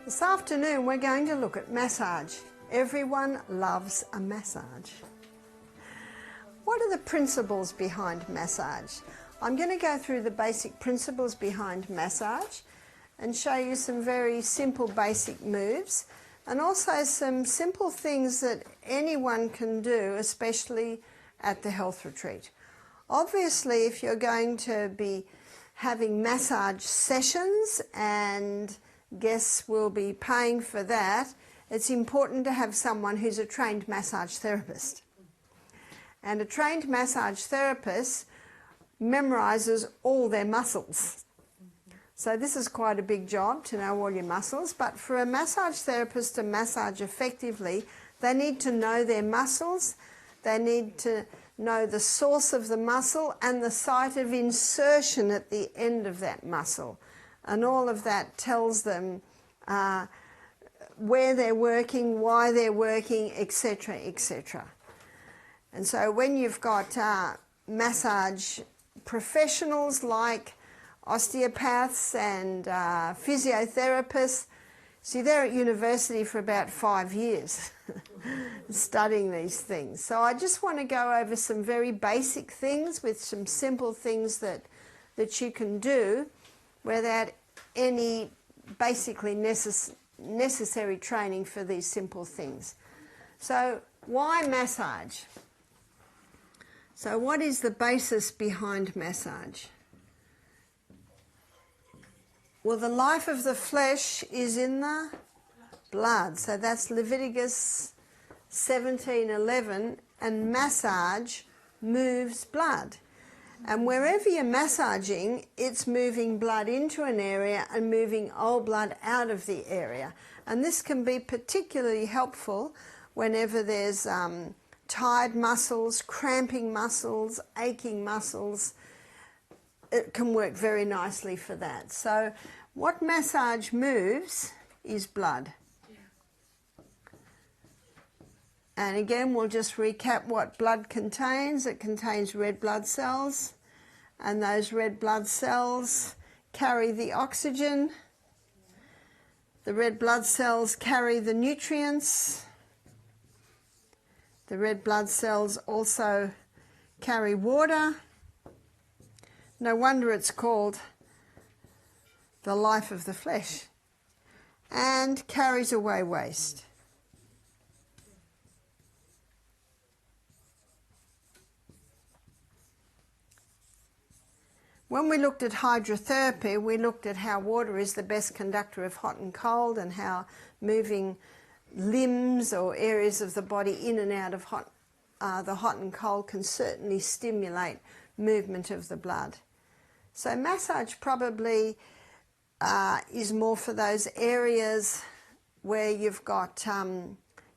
This afternoon we're going to look at massage. Everyone loves a massage. What are the principles behind massage? I'm going to go through the basic principles behind massage and show you some very simple basic moves and also some simple things that anyone can do, especially at the health retreat. Obviously, if you're going to be having massage sessions and guests will be paying for that, it's important to have someone who's a trained massage therapist. And a trained massage therapist memorises all their muscles. So this is quite a big job to know all your muscles, but for a massage therapist to massage effectively, they need to know their muscles, they need to know the source of the muscle and the site of insertion at the end of that muscle. And all of that tells them where they're working, why they're working, etc., etc. And so when you've got massage professionals like osteopaths and physiotherapists, see, they're at university for about 5 years studying these things. So I just want to go over some very basic things with some simple things that you can do without any basically necessary training for these simple things. So why massage? So what is the basis behind massage? Well, the life of the flesh is in the blood. So that's Leviticus 17:11, and massage moves blood. And wherever you're massaging, it's moving blood into an area and moving old blood out of the area. And this can be particularly helpful whenever there's tired muscles, cramping muscles, aching muscles. It can work very nicely for that. So what massage moves is blood. And again, we'll just recap what blood contains. It contains red blood cells, and those red blood cells carry the oxygen. The red blood cells carry the nutrients. The red blood cells also carry water. No wonder it's called the life of the flesh, and carries away waste. When we looked at hydrotherapy, we looked at how water is the best conductor of hot and cold, and how moving limbs or areas of the body in and out of the hot and cold can certainly stimulate movement of the blood. So massage probably is more for those areas where you've got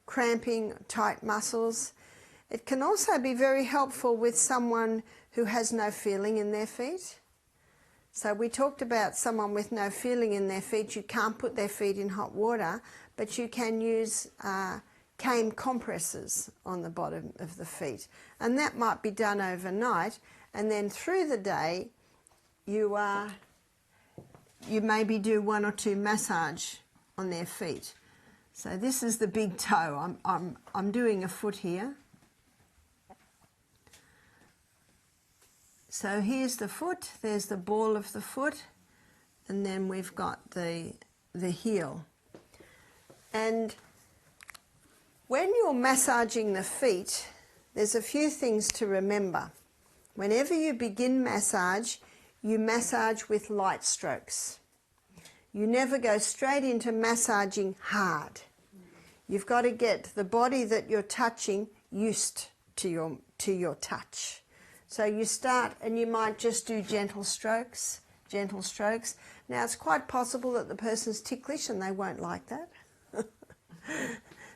cramping, tight muscles. It can also be very helpful with someone who has no feeling in their feet. So we talked about someone with no feeling in their feet. You can't put their feet in hot water, but you can use kojim compresses on the bottom of the feet. And that might be done overnight, and then through the day you maybe do 1 or 2 massage on their feet. So this is the big toe. I'm doing a foot here. So here's the foot, there's the ball of the foot, and then we've got the heel. And when you're massaging the feet, there's a few things to remember. Whenever you begin massage, you massage with light strokes. You never go straight into massaging hard. You've got to get the body that you're touching used to your touch. So you start and you might just do gentle strokes, gentle strokes. Now it's quite possible that the person's ticklish and they won't like that.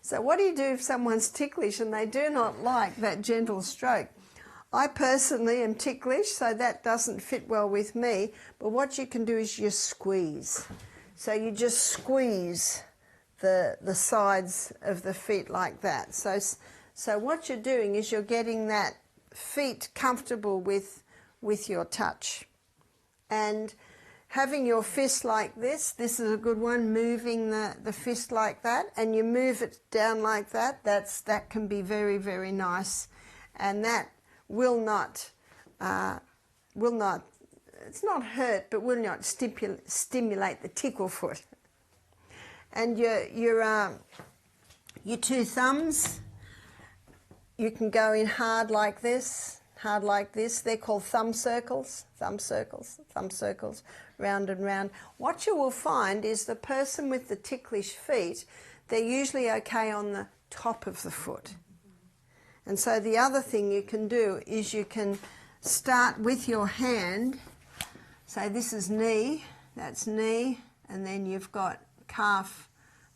So what do you do if someone's ticklish and they do not like that gentle stroke? I personally am ticklish, so that doesn't fit well with me. But what you can do is you squeeze. So you just squeeze the sides of the feet like that. So what you're doing is you're getting that feet comfortable with your touch. And having your fist like this is a good one, moving the fist like that, and you move it down like that. That can be very, very nice, and that will not, it's not hurt, but will not stimulate the tickle foot. And your two thumbs, you can go in hard like this, They're called thumb circles, round and round. What you will find is the person with the ticklish feet, they're usually okay on the top of the foot. And so the other thing you can do is you can start with your hand. Say this is knee, that's knee, and then you've got calf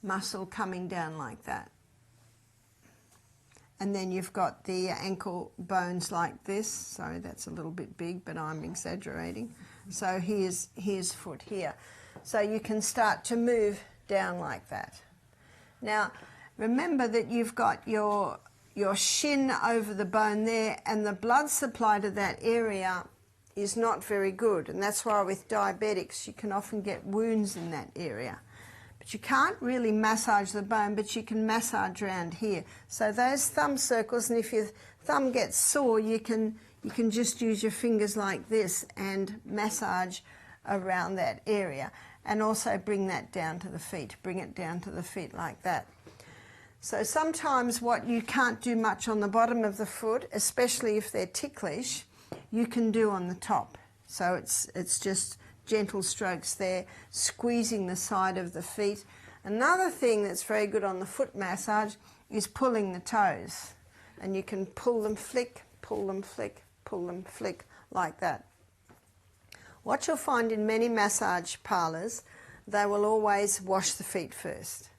muscle coming down like that. And then you've got the ankle bones like this. Sorry, that's a little bit big, but I'm exaggerating. So here's foot here. So you can start to move down like that. Now, remember that you've got your shin over the bone there, and the blood supply to that area is not very good. And that's why with diabetics, you can often get wounds in that area. But you can't really massage the bone, but you can massage around here. So those thumb circles, and if your thumb gets sore, you can just use your fingers like this and massage around that area. And also bring that down to the feet. Bring it down to the feet like that. So sometimes what you can't do much on the bottom of the foot, especially if they're ticklish, you can do on the top. So it's just gentle strokes there, squeezing the side of the feet. Another thing that's very good on the foot massage is pulling the toes. And you can pull them, flick, pull them, flick, pull them, flick, like that. What you'll find in many massage parlours, they will always wash the feet first.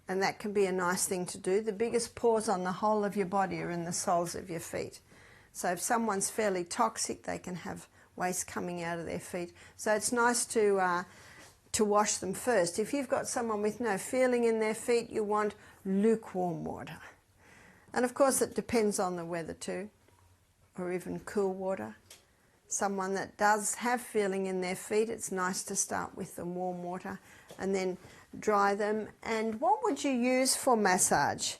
And that can be a nice thing to do. The biggest pores on the whole of your body are in the soles of your feet. So if someone's fairly toxic, they can have waste coming out of their feet. So it's nice to wash them first. If you've got someone with no feeling in their feet, you want lukewarm water. And of course it depends on the weather too, or even cool water. Someone that does have feeling in their feet, it's nice to start with the warm water and then dry them. And what would you use for massage?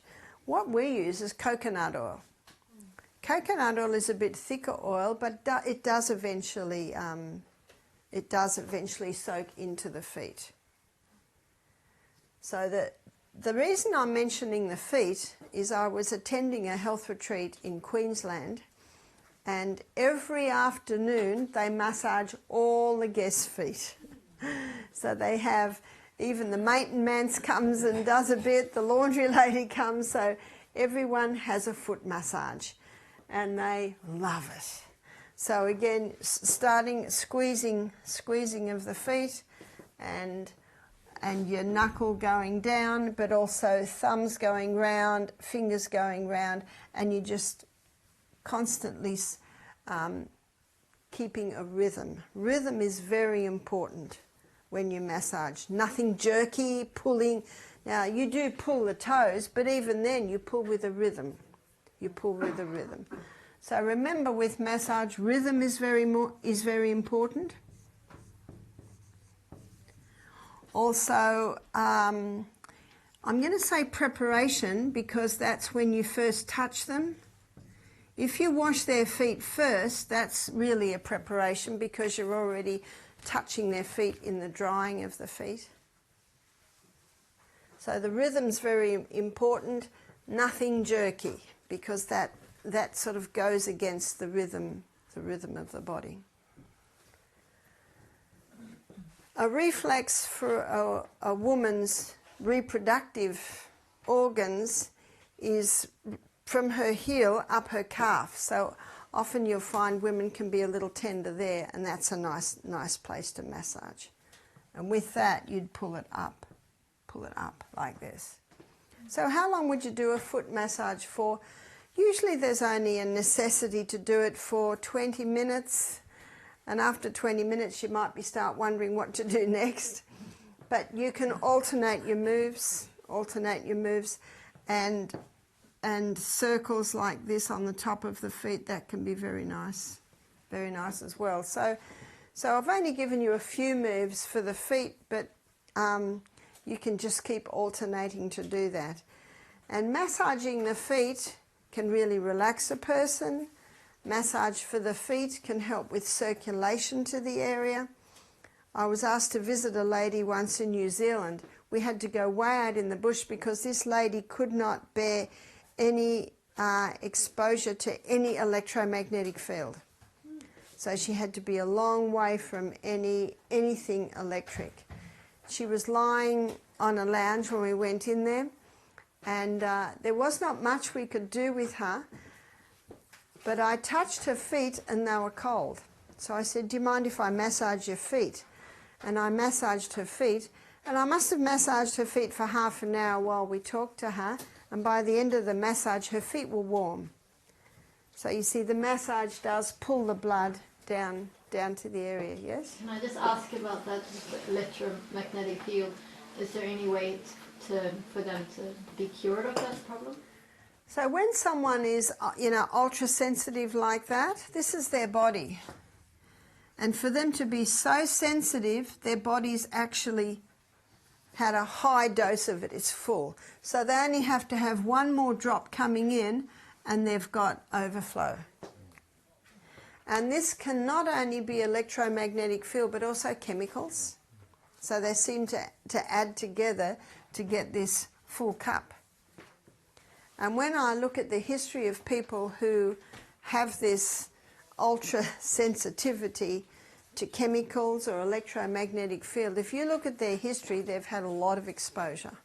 What we use is coconut oil. Coconut oil is a bit thicker oil, but it does eventually soak into the feet. So the reason I'm mentioning the feet is I was attending a health retreat in Queensland, and every afternoon they massage all the guests' feet. So they have, even the maintenance comes and does a bit, the laundry lady comes, so everyone has a foot massage. And they love it. So again, starting squeezing of the feet, and your knuckle going down, but also thumbs going round, fingers going round, and you just constantly keeping a rhythm. Rhythm is very important when you massage. Nothing jerky, pulling. Now you do pull the toes, but even then you pull with a rhythm. You pull with a rhythm. So remember, with massage, rhythm is very important. Also, I'm going to say preparation, because that's when you first touch them. If you wash their feet first, that's really a preparation, because you're already touching their feet in the drying of the feet. So the rhythm's very important. Nothing jerky, because that sort of goes against the rhythm of the body. A reflex for a woman's reproductive organs is from her heel up her calf. So often you'll find women can be a little tender there, and that's a nice place to massage. And with that, you'd pull it up like this. So how long would you do a foot massage for? Usually there's only a necessity to do it for 20 minutes. And after 20 minutes, you might start wondering what to do next. But you can alternate your moves, and circles like this on the top of the feet. That can be very nice as well. So So I've only given you a few moves for the feet, but you can just keep alternating to do that. And massaging the feet can really relax a person. Massage for the feet can help with circulation to the area. I was asked to visit a lady once in New Zealand. We had to go way out in the bush because this lady could not bear any exposure to any electromagnetic field. So she had to be a long way from anything electric. She was lying on a lounge when we went in there, and there was not much we could do with her, but I touched her feet and they were cold. So I said, do you mind if I massage your feet? And I massaged her feet, and I must have massaged her feet for half an hour while we talked to her, and by the end of the massage her feet were warm. So you see, the massage does pull the blood down to the area, yes? Can I just ask about that electromagnetic field? Is there any way for them to be cured of that problem? So when someone is, ultra sensitive like that, this is their body. And for them to be so sensitive, their body's actually had a high dose of it. It's full. So they only have to have one more drop coming in and they've got overflow. And this can not only be electromagnetic field but also chemicals. So they seem to add together to get this full cup. And when I look at the history of people who have this ultra sensitivity to chemicals or electromagnetic field, if you look at their history, they've had a lot of exposure.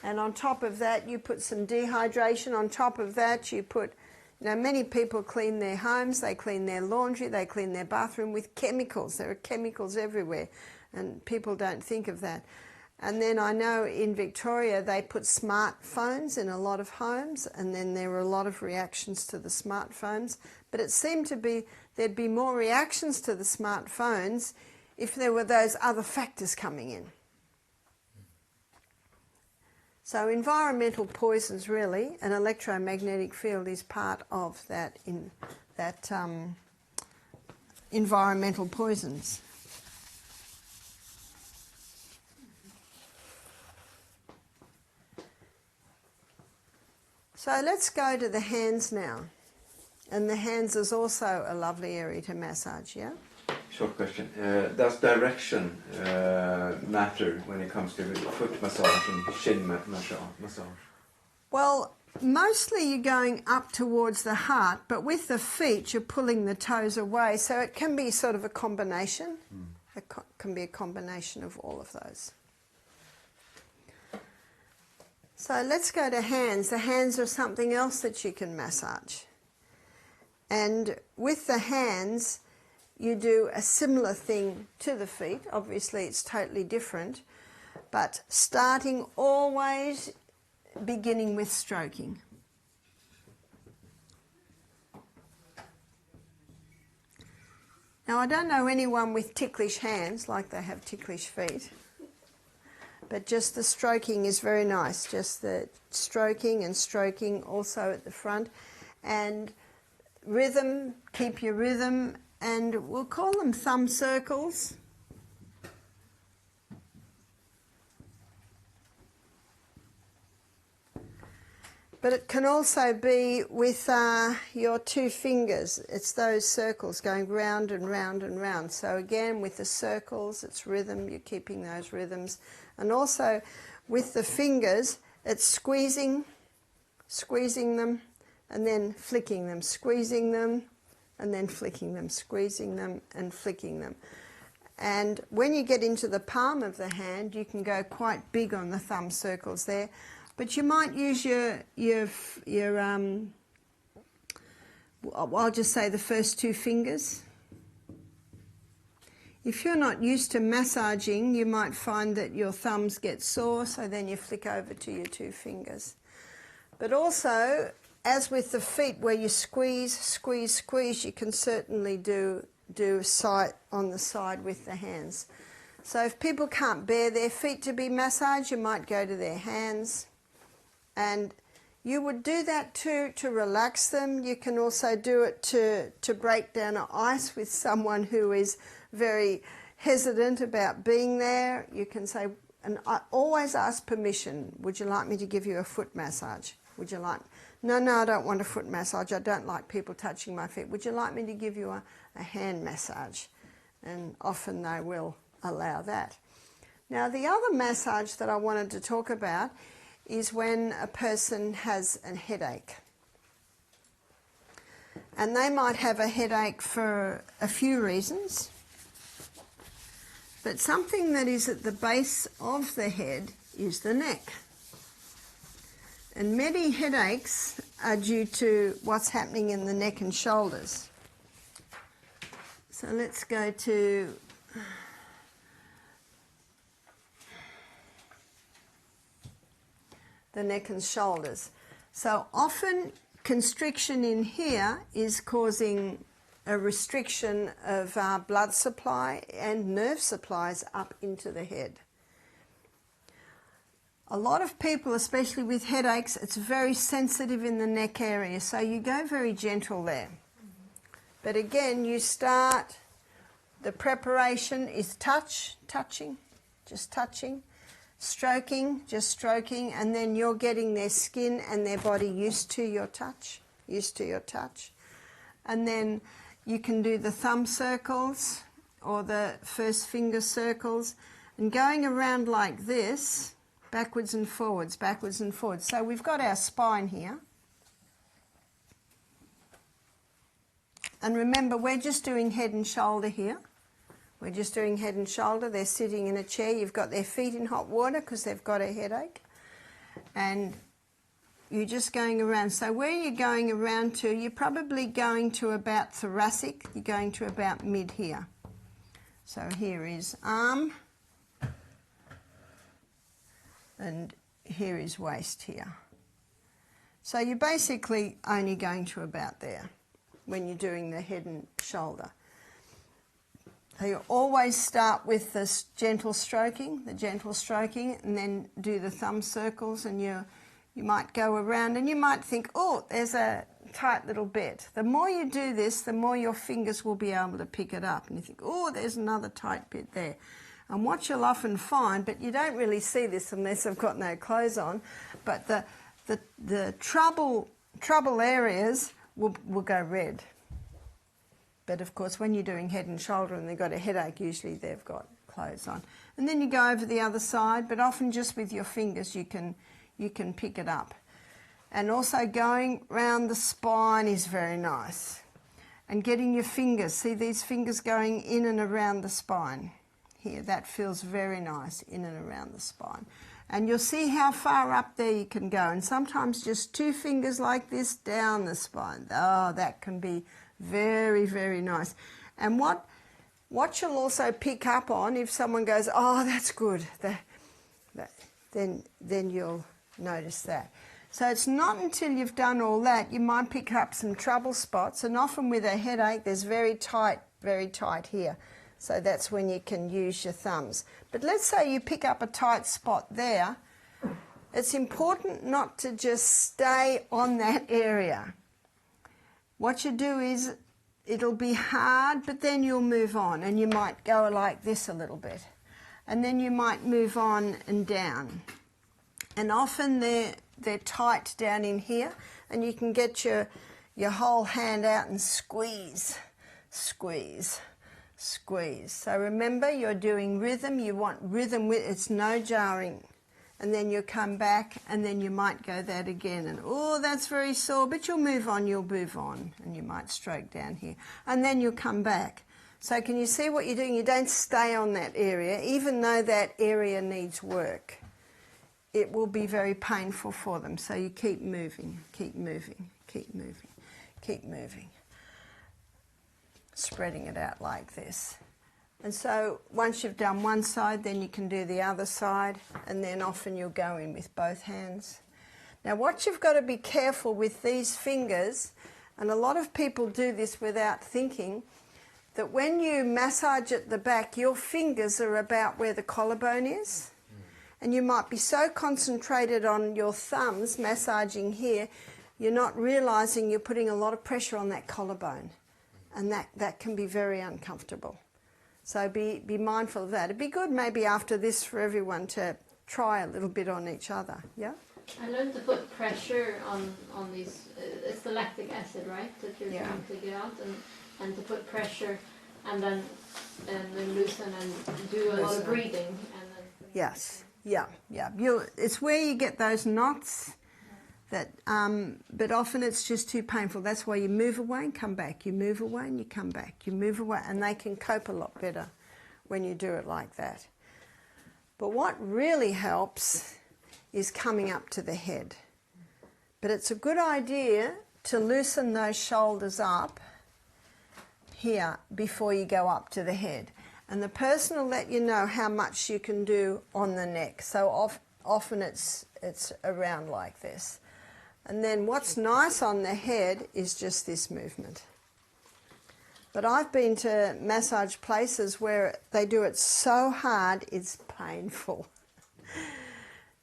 And on top of that, you put some dehydration. On top of that, you put, many people clean their homes, they clean their laundry, they clean their bathroom with chemicals. There are chemicals everywhere, and people don't think of that. And then I know in Victoria they put smartphones in a lot of homes, and then there were a lot of reactions to the smartphones. But it seemed to be there'd be more reactions to the smartphones if there were those other factors coming in. So environmental poisons, really, an electromagnetic field is part of that environmental poisons. So let's go to the hands now. And the hands is also a lovely area to massage, yeah? Short question. Does direction matter when it comes to foot massage and shin massage? Well, mostly you're going up towards the heart, but with the feet you're pulling the toes away, so it can be sort of a combination. It can be a combination of all of those. So let's go to hands. The hands are something else that you can massage. And with the hands, you do a similar thing to the feet. Obviously, it's totally different. But starting always beginning with stroking. Now, I don't know anyone with ticklish hands, like they have ticklish feet. But just the stroking is very nice. Just the stroking and stroking also at the front. And rhythm, keep your rhythm. And we'll call them thumb circles. But it can also be with your two fingers. It's those circles going round and round and round. So again, with the circles, it's rhythm. You're keeping those rhythms. And also with the fingers, it's squeezing them, and then flicking them, squeezing them, and then flicking them, squeezing them, and flicking them. And when you get into the palm of the hand, you can go quite big on the thumb circles there. But you might use I'll just say the first two fingers. If you're not used to massaging, you might find that your thumbs get sore, so then you flick over to your two fingers. But also, as with the feet, where you squeeze, squeeze, squeeze, you can certainly do side on the side with the hands. So if people can't bear their feet to be massaged, you might go to their hands. And You would do that too to relax them. You can also do it to break down an ice with someone who is very hesitant about being there. You can say, and I always ask permission, would you like me to give you a foot massage? Would you like, no, I don't want a foot massage. I don't like people touching my feet. Would you like me to give you a hand massage? And often they will allow that. Now the other massage that I wanted to talk about is when a person has a headache. And they might have a headache for a few reasons, but something that is at the base of the head is the neck. And many headaches are due to what's happening in the neck and shoulders. So let's go to the neck and shoulders. So often constriction in here is causing a restriction of our blood supply and nerve supplies up into the head. A lot of people, especially with headaches, it's very sensitive in the neck area, so you go very gentle there. But again, you start, the preparation is touching, just touching. Stroking, just stroking, and then you're getting their skin and their body used to your touch. And then you can do the thumb circles or the first finger circles and going around like this, backwards and forwards, backwards and forwards. So we've got our spine here. And remember, we're just doing head and shoulder here. We're just doing head and shoulder. They're sitting in a chair. You've got their feet in hot water because they've got a headache. And you're just going around. So where you're going around to, you're probably going to about thoracic. You're going to about mid here. So here is arm. And here is waist here. So you're basically only going to about there when you're doing the head and shoulder. So you always start with this gentle stroking, and then do the thumb circles, and you might go around and you might think, oh, there's a tight little bit. The more you do this, the more your fingers will be able to pick it up, and you think, oh, there's another tight bit there. And what you'll often find, but you don't really see this unless I've got no clothes on, but the trouble areas will go red. But of course, when you're doing head and shoulder and they've got a headache, usually they've got clothes on. And then you go over the other side, but often just with your fingers you can pick it up. And also going round the spine is very nice. And getting your fingers, see these fingers going in and around the spine. Here, that feels very nice, in and around the spine. And you'll see how far up there you can go. And sometimes just 2 fingers like this down the spine. Oh, that can be very, very nice. And what you'll also pick up on, if someone goes, oh, that's good, then you'll notice that. So it's not until you've done all that, you might pick up some trouble spots, and often with a headache, there's very tight here. So that's when you can use your thumbs. But let's say you pick up a tight spot there, it's important not to just stay on that area. What you do is, it'll be hard, but then you'll move on, and you might go like this a little bit. And then you might move on and down. And often they're tight down in here, and you can get your whole hand out and squeeze, squeeze, squeeze. So remember, you're doing rhythm. You want rhythm with, it's no jarring. And then you come back, and then you might go that again. And, oh, that's very sore, but you'll move on, and you might stroke down here. And then you'll come back. So can you see what you're doing? You don't stay on that area, even though that area needs work. It will be very painful for them. So you keep moving, keep moving, keep moving, keep moving. Spreading it out like this. And so once you've done one side, then you can do the other side, and then often you'll go in with both hands. Now what you've got to be careful with these fingers, and a lot of people do this without thinking, that when you massage at the back, your fingers are about where the collarbone is. And you might be so concentrated on your thumbs massaging here, you're not realizing you're putting a lot of pressure on that collarbone. And that can be very uncomfortable. So be mindful of that. It'd be good maybe after this for everyone to try a little bit on each other, yeah? I learned to put pressure on these, it's the lactic acid, right, that you're trying to get out, and to put pressure and then loosen and do a lot of breathing. And then yes, yeah. It's where you get those knots that, but often it's just too painful. That's why you move away and come back. You move away and you come back. You move away, and they can cope a lot better when you do it like that. But what really helps is coming up to the head. But it's a good idea to loosen those shoulders up here before you go up to the head. And the person will let you know how much you can do on the neck. So often it's around like this. And then what's nice on the head is just this movement. But I've been to massage places where they do it so hard it's painful.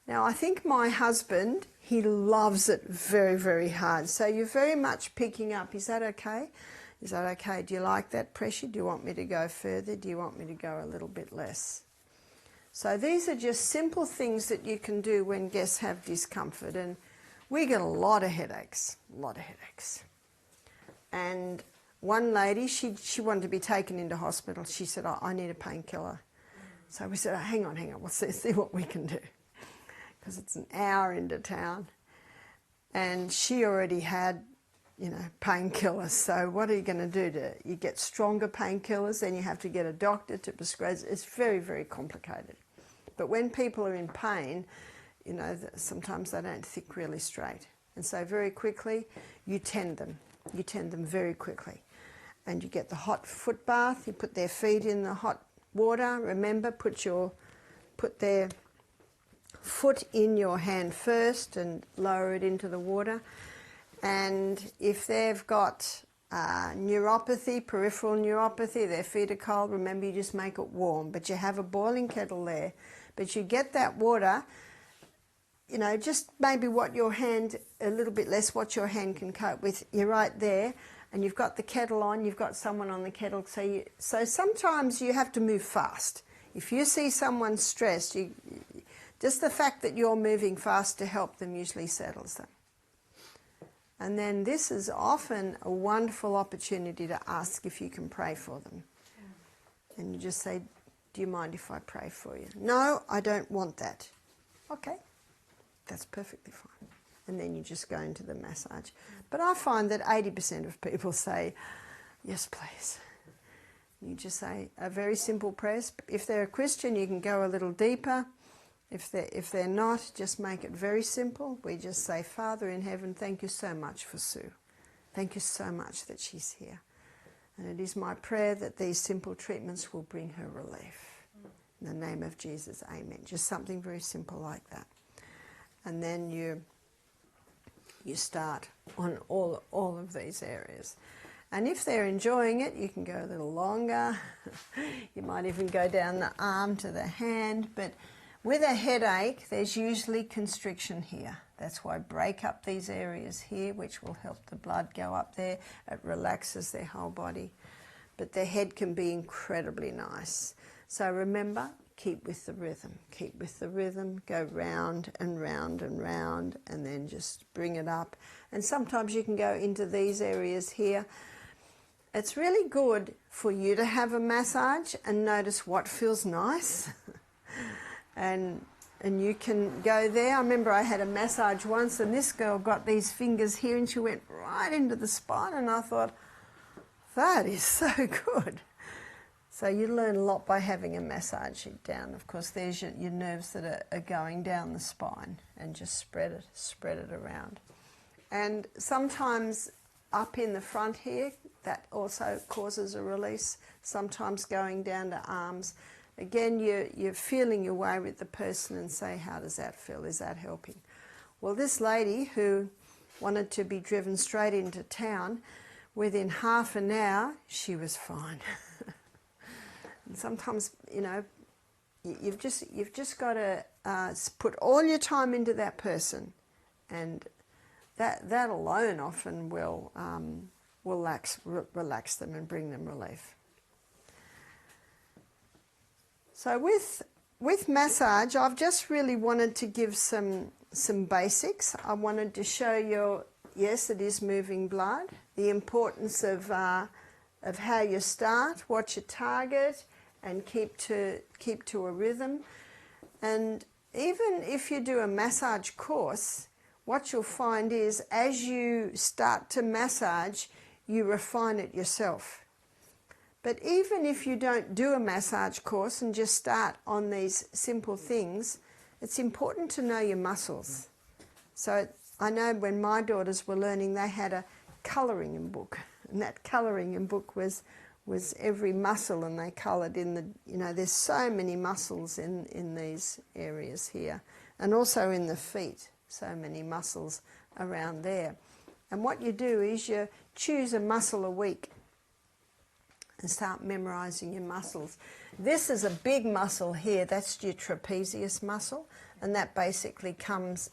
Now I think my husband, he loves it very, very hard. So you're very much picking up, is that okay? Is that okay? Do you like that pressure? Do you want me to go further? Do you want me to go a little bit less? So these are just simple things that you can do when guests have discomfort. And we get a lot of headaches, And one lady, she wanted to be taken into hospital. She said, oh, I need a painkiller. So we said, oh, hang on, we'll see what we can do. Because it's an hour into town. And she already had, painkillers. So what are you going to do? You get stronger painkillers, then you have to get a doctor to prescribe. It's very, very complicated. But when people are in pain, sometimes they don't think really straight. And so very quickly, you tend them. You tend them very quickly. And you get the hot foot bath, you put their feet in the hot water. Remember, put their foot in your hand first and lower it into the water. And if they've got neuropathy, peripheral neuropathy, their feet are cold, remember you just make it warm. But you have a boiling kettle there. But you get that water, just maybe what your hand, a little bit less what your hand can cope with. You're right there, and you've got the kettle on, you've got someone on the kettle. So sometimes you have to move fast. If you see someone stressed, just the fact that you're moving fast to help them usually settles them. And then this is often a wonderful opportunity to ask if you can pray for them. And you just say, do you mind if I pray for you? No, I don't want that. Okay, that's perfectly fine. And then you just go into the massage. But I find that 80% of people say, yes, please. You just say a very simple prayer. If they're a Christian, you can go a little deeper. If they're not, just make it very simple. We just say, Father in heaven, thank you so much for Sue. Thank you so much that she's here. And it is my prayer that these simple treatments will bring her relief. In the name of Jesus, amen. Just something very simple like that. And then you start on all of these areas. And if they're enjoying it, you can go a little longer. You might even go down the arm to the hand. But with a headache, there's usually constriction here. That's why break up these areas here, which will help the blood go up there. It relaxes their whole body. But the head can be incredibly nice. So remember, keep with the rhythm. Keep with the rhythm. Go round and round and round, and then just bring it up. And sometimes you can go into these areas here. It's really good for you to have a massage and notice what feels nice. And you can go there. I remember I had a massage once, and this girl got these fingers here, and she went right into the spine, and I thought, that is so good. So you learn a lot by having a massage down. Of course, there's your nerves that are going down the spine, and just spread it around. And sometimes up in the front here, that also causes a release. Sometimes going down to arms. Again, you're feeling your way with the person and say, how does that feel? Is that helping? Well, this lady who wanted to be driven straight into town, within half an hour, she was fine. And sometimes, you've just got to put all your time into that person, and that alone often will relax them and bring them relief. So with massage, I've just really wanted to give some basics. I wanted to show you, yes, it is moving blood, the importance of how you start, what you target, and keep to a rhythm. And even if you do a massage course, what you'll find is as you start to massage, you refine it yourself. But even if you don't do a massage course and just start on these simple things, it's important to know your muscles. So I know when my daughters were learning, they had a colouring book, and that colouring book was every muscle, and they coloured in the, there's so many muscles in these areas here, and also in the feet, so many muscles around there. And what you do is you choose a muscle a week and start memorising your muscles. This is a big muscle here, that's your trapezius muscle, and that basically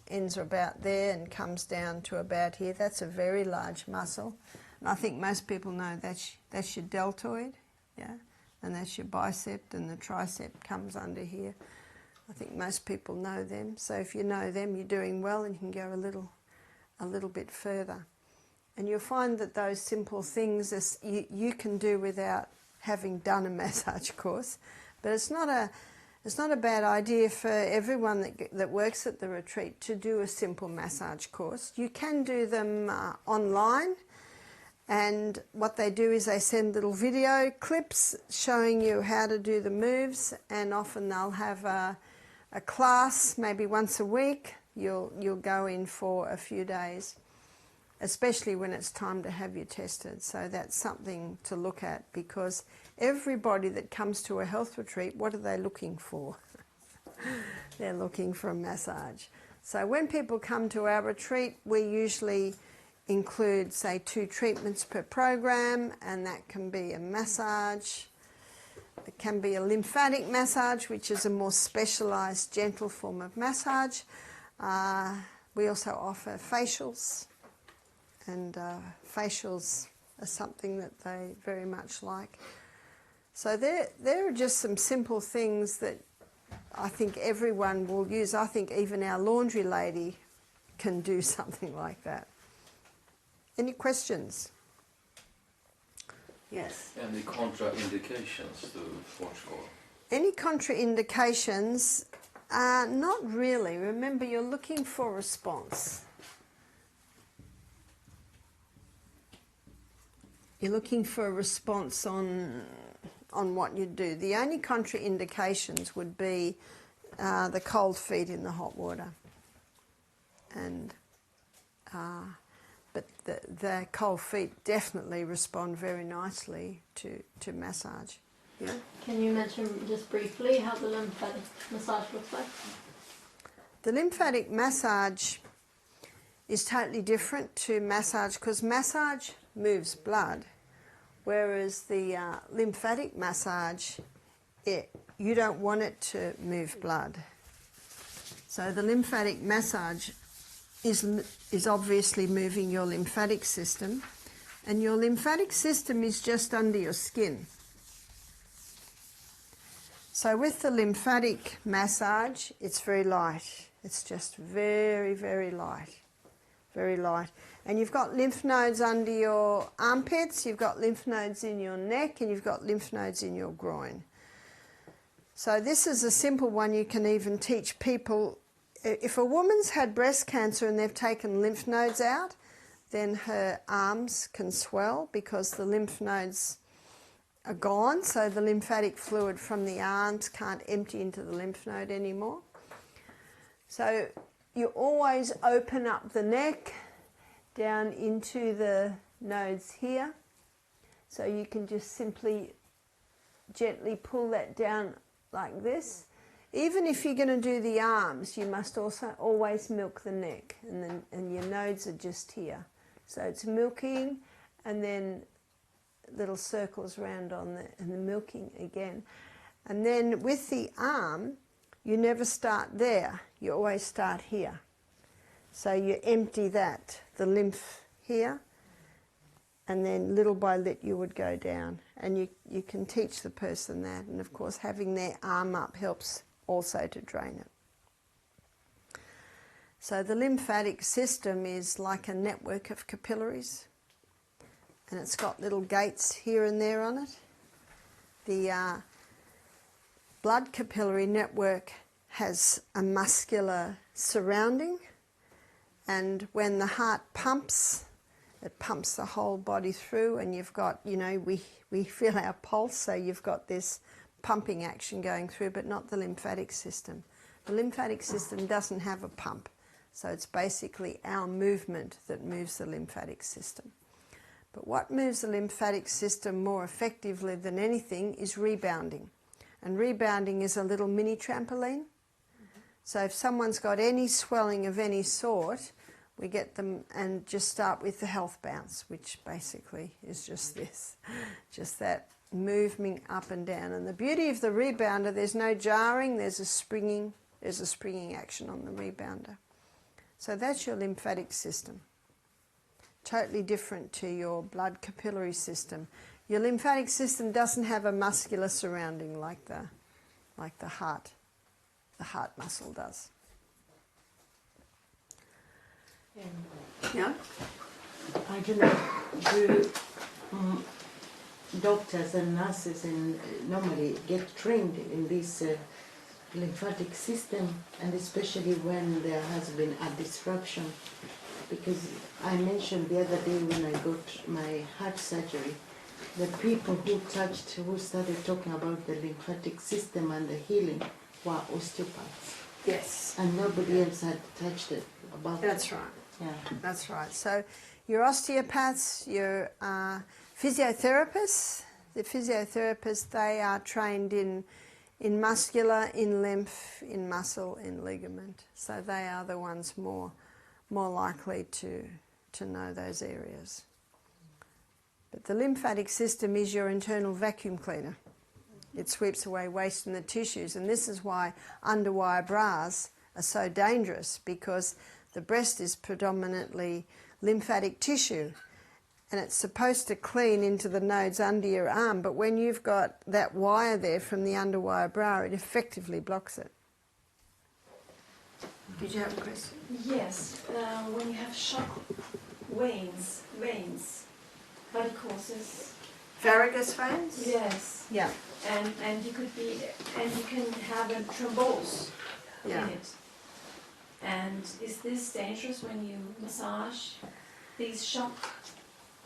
ends about there and comes down to about here. That's a very large muscle. And I think most people know that's your deltoid, yeah, and that's your bicep, and the tricep comes under here. I think most people know them. So if you know them, you're doing well, and you can go a little bit further. And you'll find that those simple things you can do without having done a massage course. But it's not a bad idea for everyone that works at the retreat to do a simple massage course. You can do them online, and what they do is they send little video clips showing you how to do the moves, and often they'll have a class maybe once a week. You'll go in for a few days, especially when it's time to have you tested. So that's something to look at, because everybody that comes to a health retreat, what are they looking for? They're looking for a massage. So when people come to our retreat, we usually include, say, 2 treatments per program, and that can be a massage. It can be a lymphatic massage, which is a more specialised, gentle form of massage. We also offer facials, and facials are something that they very much like. So there are just some simple things that I think everyone will use. I think even our laundry lady can do something like that. Any questions? Yes. Any contraindications to Portugal? Any contraindications? Not really. Remember, you're looking for response. You're looking for a response on what you do. The only contraindications would be the cold feet in the hot water, and but the cold feet definitely respond very nicely to massage. Yeah. Can you mention just briefly how the lymphatic massage looks like? The lymphatic massage is totally different to massage, because massage moves blood, whereas the lymphatic massage, you don't want it to move blood. So the lymphatic massage is obviously moving your lymphatic system, and your lymphatic system is just under your skin. So with the lymphatic massage, it's very light. It's just very, very light. Very light. And you've got lymph nodes under your armpits, you've got lymph nodes in your neck, and you've got lymph nodes in your groin. So this is a simple one you can even teach people. If a woman's had breast cancer and they've taken lymph nodes out, then her arms can swell because the lymph nodes are gone, so the lymphatic fluid from the arms can't empty into the lymph node anymore. So you always open up the neck down into the nodes here. So you can just simply gently pull that down like this. Even if you're going to do the arms, you must also always milk the neck, and your nodes are just here. So it's milking, and then little circles around and the milking again. And then with the arm, you never start there. You always start here. So you empty that, the lymph here, and then little by little you would go down. And you can teach the person that. And of course having their arm up helps also to drain it. So the lymphatic system is like a network of capillaries. And it's got little gates here and there on it. The blood capillary network has a muscular surrounding, and when the heart pumps, it pumps the whole body through, and you've got, you know, we feel our pulse, so you've got this pumping action going through, but not the lymphatic system. The lymphatic system doesn't have a pump, so it's basically our movement that moves the lymphatic system. But what moves the lymphatic system more effectively than anything is rebounding. And rebounding is a little mini trampoline. So if someone's got any swelling of any sort, we get them and just start with the health bounce, which basically is just this, just that moving up and down. And the beauty of the rebounder, there's no jarring, there's a springing action on the rebounder. So that's your lymphatic system. Totally different to your blood capillary system. Your lymphatic system doesn't have a muscular surrounding like the heart muscle does. Yeah. I don't know, do doctors and nurses and normally get trained in this lymphatic system, and especially when there has been a disruption? Because I mentioned the other day when I got my heart surgery, the people who started talking about the lymphatic system and the healing were osteopaths. Yes. And nobody else had touched it about That's right. Yeah. That's right. So your osteopaths, your physiotherapists, the physiotherapists, they are trained in muscular, in lymph, in muscle, in ligament. So they are the ones more likely to know those areas. But the lymphatic system is your internal vacuum cleaner. It sweeps away waste in the tissues, and this is why underwire bras are so dangerous, because the breast is predominantly lymphatic tissue, and it's supposed to clean into the nodes under your arm, but when you've got that wire there from the underwire bra, it effectively blocks it. Did you have a question? Yes, when you have sharp veins, varicoses. Varicose veins? Yes. Yeah. And you can have a thrombose in it. And is this dangerous when you massage these sharp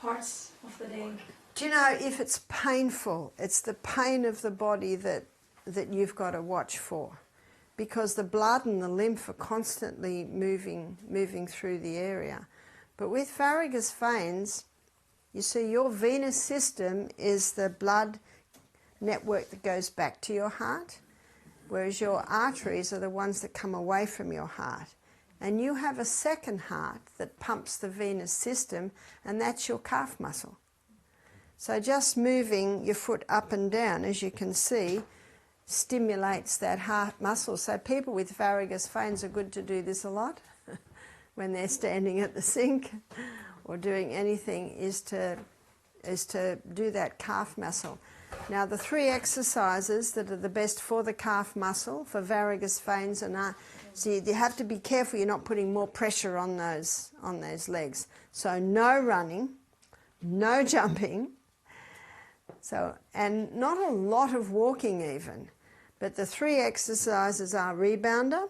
parts of the day? Do you know, if it's painful, it's the pain of the body that you've got to watch for, because the blood and the lymph are constantly moving through the area. But with varicose veins, you see, your venous system is the blood network that goes back to your heart, whereas your arteries are the ones that come away from your heart. And you have a second heart that pumps the venous system, and that's your calf muscle. So just moving your foot up and down, as you can see, stimulates that heart muscle. So people with varicose veins are good to do this a lot when they're standing at the sink or doing anything, is to do that calf muscle. Now the 3 exercises that are the best for the calf muscle, for varicose veins, and so you have to be careful you're not putting more pressure on those legs. So no running, no jumping, and not a lot of walking even. But the 3 exercises are rebounder,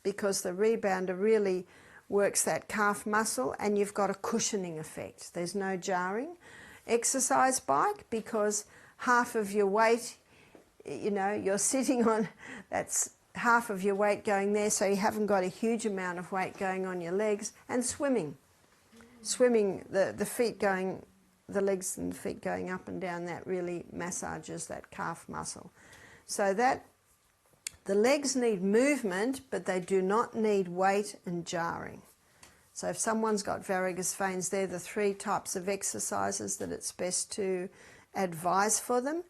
because the rebounder really works that calf muscle, and you've got a cushioning effect. There's no jarring. Exercise bike, because half of your weight, you know, you're sitting on, that's half of your weight going there, so you haven't got a huge amount of weight going on your legs. And swimming, the feet going, the legs and the feet going up and down, that really massages that calf muscle. So that the legs need movement, but they do not need weight and jarring. So if someone's got varicose veins, they're the 3 types of exercises that it's best to advise for them.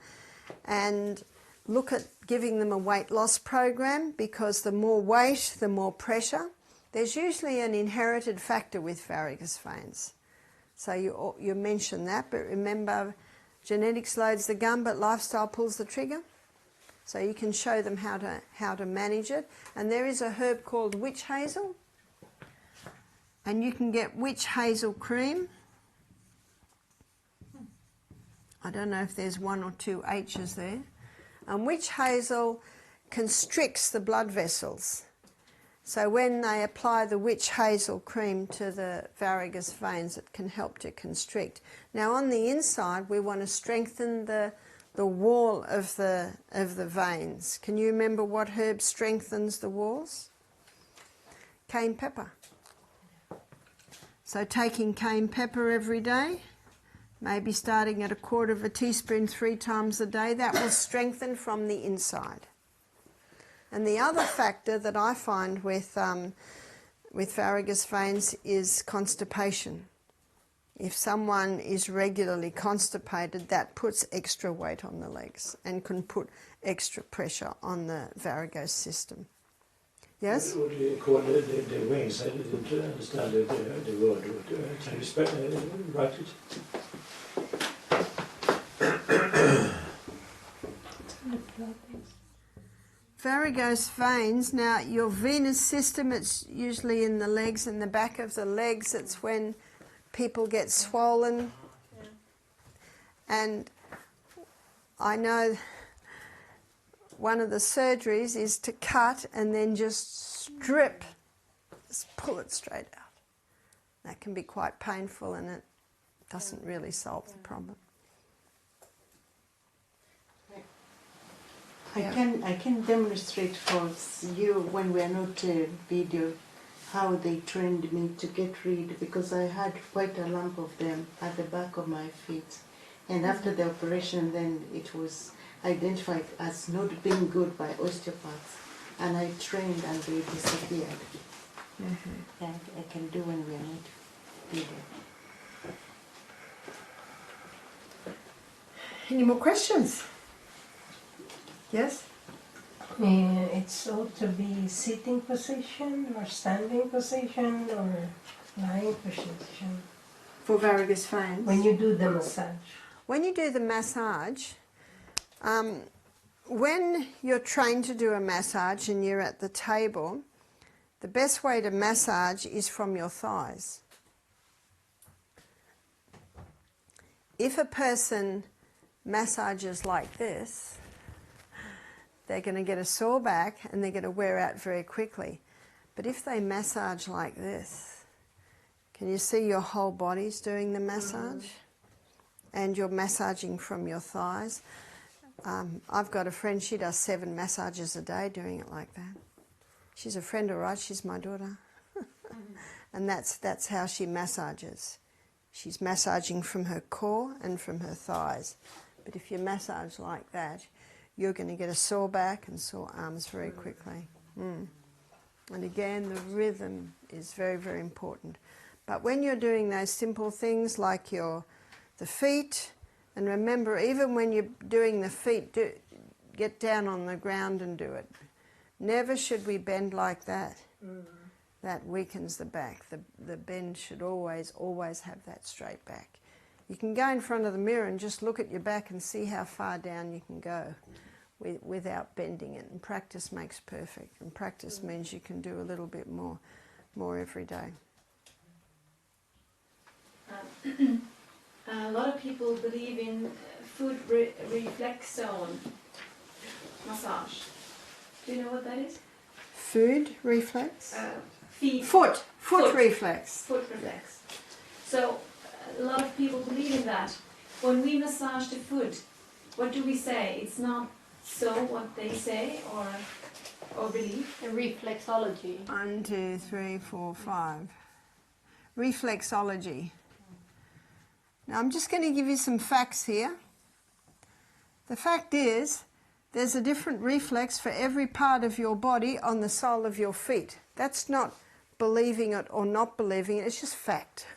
And look at giving them a weight loss program, because the more weight, the more pressure. There's usually an inherited factor with varicose veins. So you mentioned that, but remember, genetics loads the gun, but lifestyle pulls the trigger. So you can show them how to manage it. And there is a herb called witch hazel. And you can get witch hazel cream. I don't know if there's 1 or 2 H's there. And witch hazel constricts the blood vessels. So when they apply the witch hazel cream to the varicose veins, it can help to constrict. Now on the inside, we want to strengthen the wall of the veins. Can you remember what herb strengthens the walls? Cayenne pepper. So taking cayenne pepper every day, maybe starting at 1/4 teaspoon 3 times a day, that will strengthen from the inside. And the other factor that I find with varicose veins is constipation. If someone is regularly constipated, that puts extra weight on the legs and can put extra pressure on the varicose system. Yes? What do you call the veins? I didn't understand the word. Can you write it? Varicose veins, now your venous system, it's usually in the legs and the back of the legs. It's when people get swollen. And I know one of the surgeries is to cut and then just strip, just pull it straight out. That can be quite painful, and it doesn't really solve the problem. I can demonstrate for you when we are not video how they trained me to get rid, because I had quite a lump of them at the back of my feet, and after the operation then it was identified as not being good by osteopaths, and I trained and they disappeared. And I can do when we are not video. Any more questions? Yes? It's ought to be sitting position or standing position or lying position. For varicose veins? When you do the massage. When you do the massage, when you're trained to do a massage and you're at the table, the best way to massage is from your thighs. If a person massages like this, they're going to get a sore back and they're going to wear out very quickly. But if they massage like this, can you see your whole body's doing the massage? And you're massaging from your thighs. I've got a friend, she does 7 massages a day doing it like that. She's a friend, all right, she's my daughter. And that's how she massages. She's massaging from her core and from her thighs. But if you massage like that, you're going to get a sore back and sore arms very quickly. And again, the rhythm is very, very important. But when you're doing those simple things like the feet, and remember, even when you're doing the feet, get down on the ground and do it. Never should we bend like that. That weakens the back. The bend should always have that straight back. You can go in front of the mirror and just look at your back and see how far down you can go without bending it. And practice makes perfect. And practice means you can do a little bit more every day. A lot of people believe in foot reflex zone massage. Do you know what that is? Food reflex? Feet. Foot reflex. Foot reflex. So a lot of people believe in that. When we massage the foot, what do we say? It's not so what they say or believe? A reflexology. 1, 2, 3, 4, 5. Reflexology. Now I'm just going to give you some facts here. The fact is, there's a different reflex for every part of your body on the sole of your feet. That's not believing it or not believing it, it's just fact.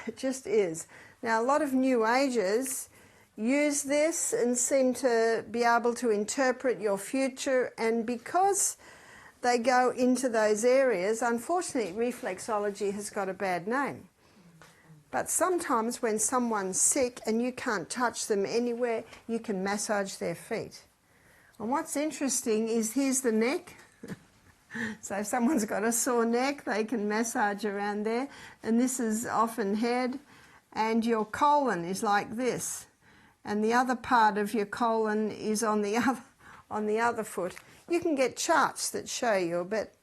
It just is. Now a lot of New Agers use this and seem to be able to interpret your future, and because they go into those areas, unfortunately reflexology has got a bad name. But sometimes when someone's sick and you can't touch them anywhere, you can massage their feet. And what's interesting is here's the neck. So if someone's got a sore neck, they can massage around there. And this is often head. And your colon is like this. And the other part of your colon is on the other foot. You can get charts that show you, but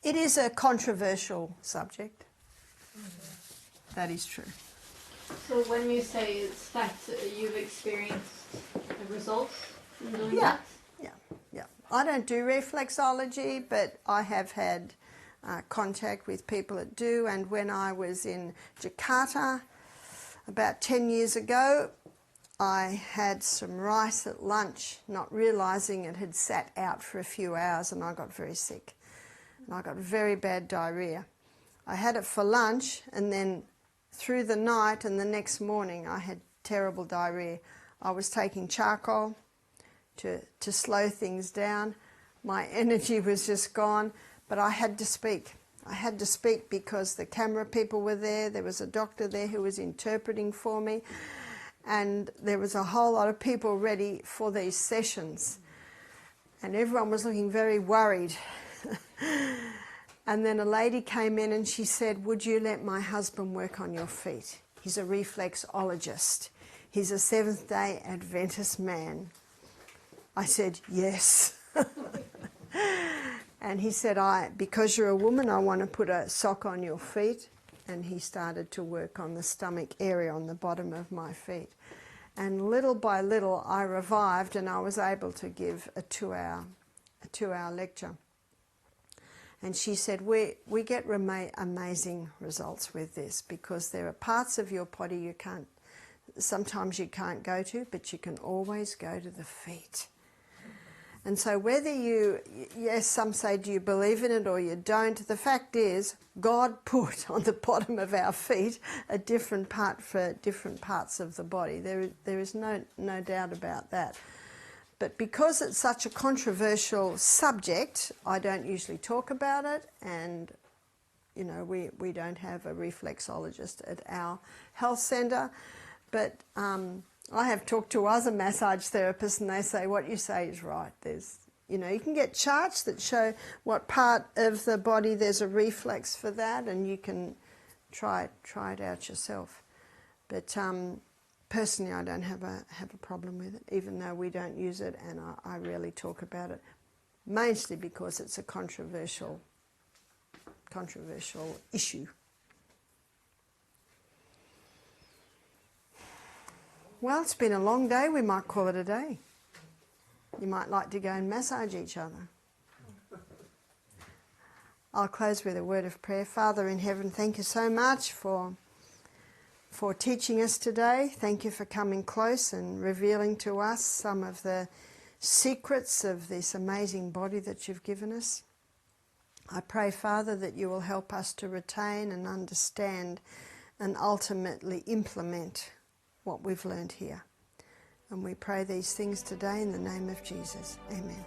it is a controversial subject. That is true. So when you say it's that, you've experienced results from doing Yeah. that? Yeah. I don't do reflexology, but I have had contact with people that do. And when I was in Jakarta about 10 years ago, I had some rice at lunch, not realising it had sat out for a few hours, and I got very sick. And I got very bad diarrhoea. I had it for lunch, and then through the night and the next morning I had terrible diarrhoea. I was taking charcoal to slow things down. My energy was just gone, but I had to speak. I had to speak because the camera people were there. There was a doctor there who was interpreting for me, and there was a whole lot of people ready for these sessions, and everyone was looking very worried. And then a lady came in and she said, "Would you let my husband work on your feet? He's a reflexologist. He's a Seventh-day Adventist man." I said, "Yes." And he said, "Because you're a woman, I want to put a sock on your feet." And he started to work on the stomach area on the bottom of my feet. And little by little I revived, and I was able to give a two-hour lecture. And she said, we get amazing results with this, because there are parts of your body sometimes you can't go to, but you can always go to the feet. And so whether yes, some say, do you believe in it or you don't, the fact is God put on the bottom of our feet a different part for different parts of the body. There is no doubt about that. But because it's such a controversial subject, I don't usually talk about it, and we don't have a reflexologist at our health centre. But I have talked to other massage therapists, and they say what you say is right. You can get charts that show what part of the body there's a reflex for that, and you can try it out yourself. But personally, I don't have a problem with it, even though we don't use it, and I rarely talk about it, mostly because it's a controversial issue. Well, it's been a long day. We might call it a day. You might like to go and massage each other. I'll close with a word of prayer. Father in heaven, thank you so much for teaching us today. Thank you for coming close and revealing to us some of the secrets of this amazing body that you've given us. I pray, Father, that you will help us to retain and understand and ultimately implement what we've learned here. And we pray these things today in the name of Jesus. Amen.